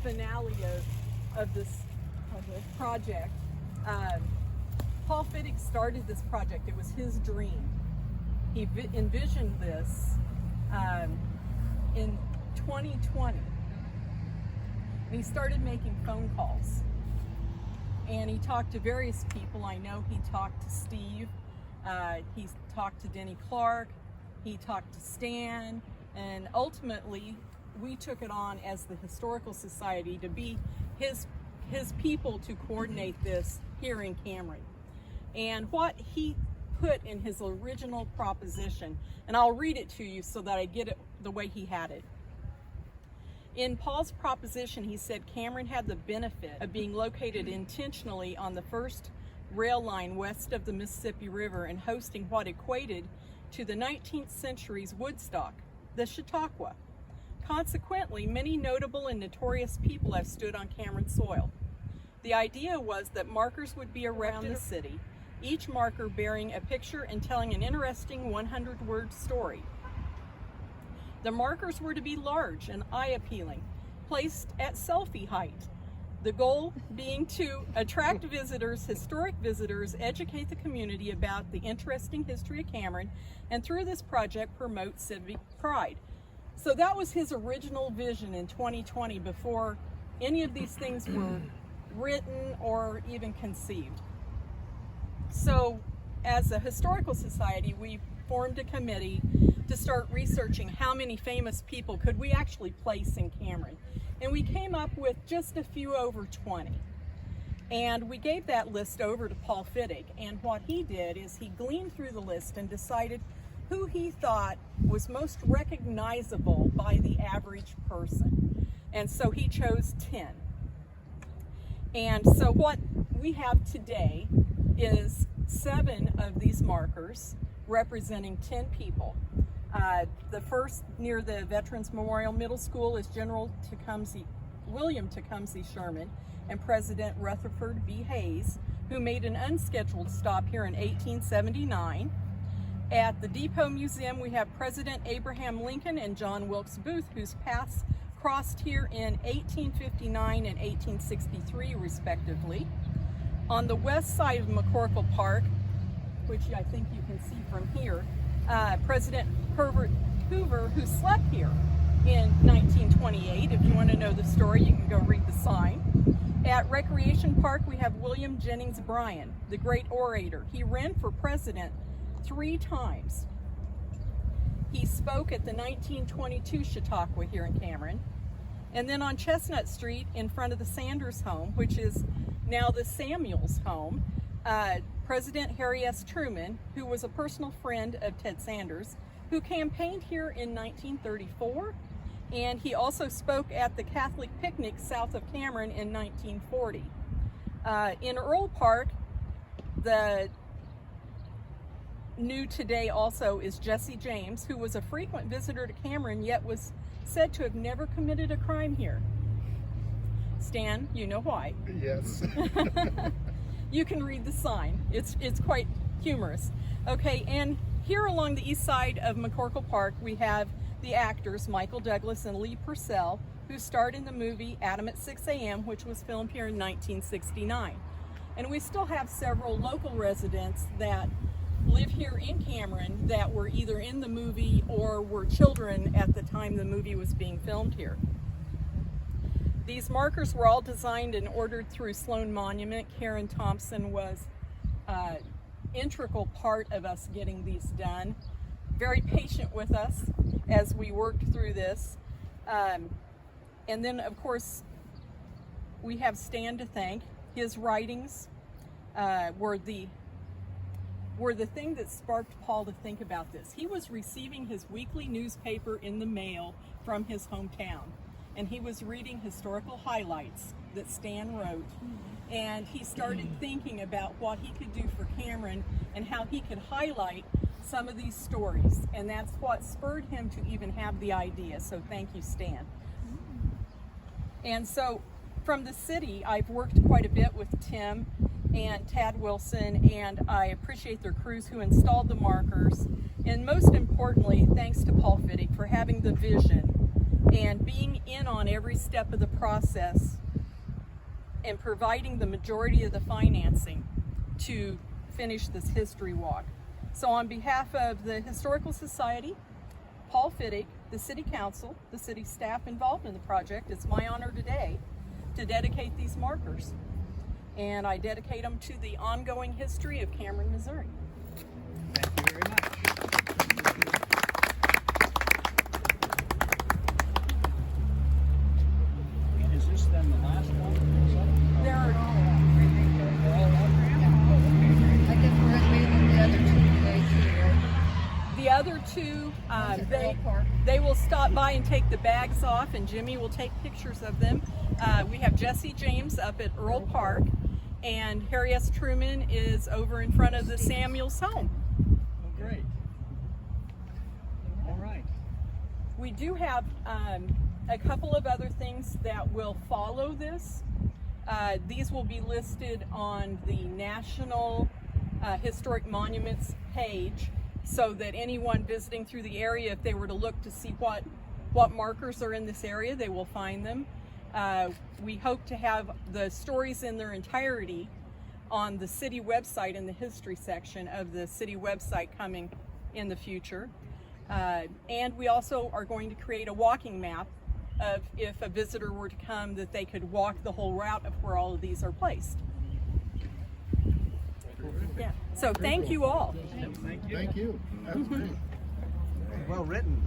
finale of this project. Paul Fittig started this project. It was his dream. He envisioned this in 2020. And he started making phone calls. And he talked to various people. I know he talked to Steve, he talked to Denny Clark, he talked to Stan, and ultimately we took it on as the Historical Society to be his people to coordinate this here in Cameron. And what he put in his original proposition, and I'll read it to you so that I get it the way he had it. In Paul's proposition, he said Cameron had the benefit of being located intentionally on the first rail line west of the Mississippi River and hosting what equated to the 19th century's Woodstock, the Chautauqua. Consequently, many notable and notorious people have stood on Cameron soil. The idea was that markers would be around the city, each marker bearing a picture and telling an interesting 100-word story. The markers were to be large and eye-appealing, placed at selfie height. The goal being to attract visitors, historic visitors, educate the community about the interesting history of Cameron, and through this project promote civic pride. So that was his original vision in 2020 before any of these things were written or even conceived. So as a historical society, we formed a committee to start researching how many famous people could we actually place in Cameron. And we came up with just a few over 20. And we gave that list over to Paul Fittig. And what he did is he gleaned through the list and decided who he thought was most recognizable by the average person. And so he chose 10. And so what we have today is 7 of these markers representing 10 people. The first near the Veterans Memorial Middle School is William Tecumseh Sherman and President Rutherford B. Hayes, who made an unscheduled stop here in 1879. At the Depot Museum, we have President Abraham Lincoln and John Wilkes Booth, whose paths crossed here in 1859 and 1863, respectively. On the west side of McCorkle Park, which I think you can see from here, President Herbert Hoover, who slept here in 1928. If you want to know the story, you can go read the sign. At Recreation Park, we have William Jennings Bryan, the great orator. He ran for president 3 times. He spoke at the 1922 Chautauqua here in Cameron. And then on Chestnut Street, in front of the Sanders home, which is now the Samuels home, President Harry S. Truman, who was a personal friend of Ted Sanders, who campaigned here in 1934, and he also spoke at the Catholic picnic south of Cameron in 1940. In Earl Park, the new today also is Jesse James, who was a frequent visitor to Cameron, yet was said to have never committed a crime here. Stan, you know why. Yes. You can read the sign. It's quite humorous. Okay, and here along the east side of McCorkle Park, we have the actors Michael Douglas and Lee Purcell, who starred in the movie Adam at 6 a.m., which was filmed here in 1969. And we still have several local residents that live here in Cameron that were either in the movie or were children at the time the movie was being filmed here. These markers were all designed and ordered through Sloan Monument. Karen Thompson was an integral part of us getting these done. Very patient with us as we worked through this. And then, of course, we have Stan to thank. His writings were the thing that sparked Paul to think about this. He was receiving his weekly newspaper in the mail from his hometown. And he was reading historical highlights that Stan wrote, and he started thinking about what he could do for Cameron and how he could highlight some of these stories, and that's what spurred him to even have the idea. So thank you, Stan. And so from the city, I've worked quite a bit with Tim and Tad Wilson, and I appreciate their crews who installed the markers, and most importantly, thanks to Paul Fittig for having the vision and being in on every step of the process and providing the majority of the financing to finish this history walk. So on behalf of the Historical Society, Paul Fittig, the City Council, the city staff involved in the project, it's my honor today to dedicate these markers. And I dedicate them to the ongoing history of Cameron, Missouri. Thank you very much. Is this then the last one? There are, I guess we're leaving the other two today too, right? the other two, they will stop by and take the bags off, and Jimmy will take pictures of them. We have Jesse James up at Earl Park, and Harry S. Truman is over in front of the Samuels home. Oh, great. All right. We do have a couple of other things that will follow this. These will be listed on the National Historic Monuments page, so that anyone visiting through the area, if they were to look to see what markers are in this area, they will find them. We hope to have the stories in their entirety on the city website in the history section of the city website coming in the future. And we also are going to create a walking map of, if a visitor were to come, that they could walk the whole route of where all of these are placed. Yeah. So thank you all. Thank you. Thank you. That's great. Well written.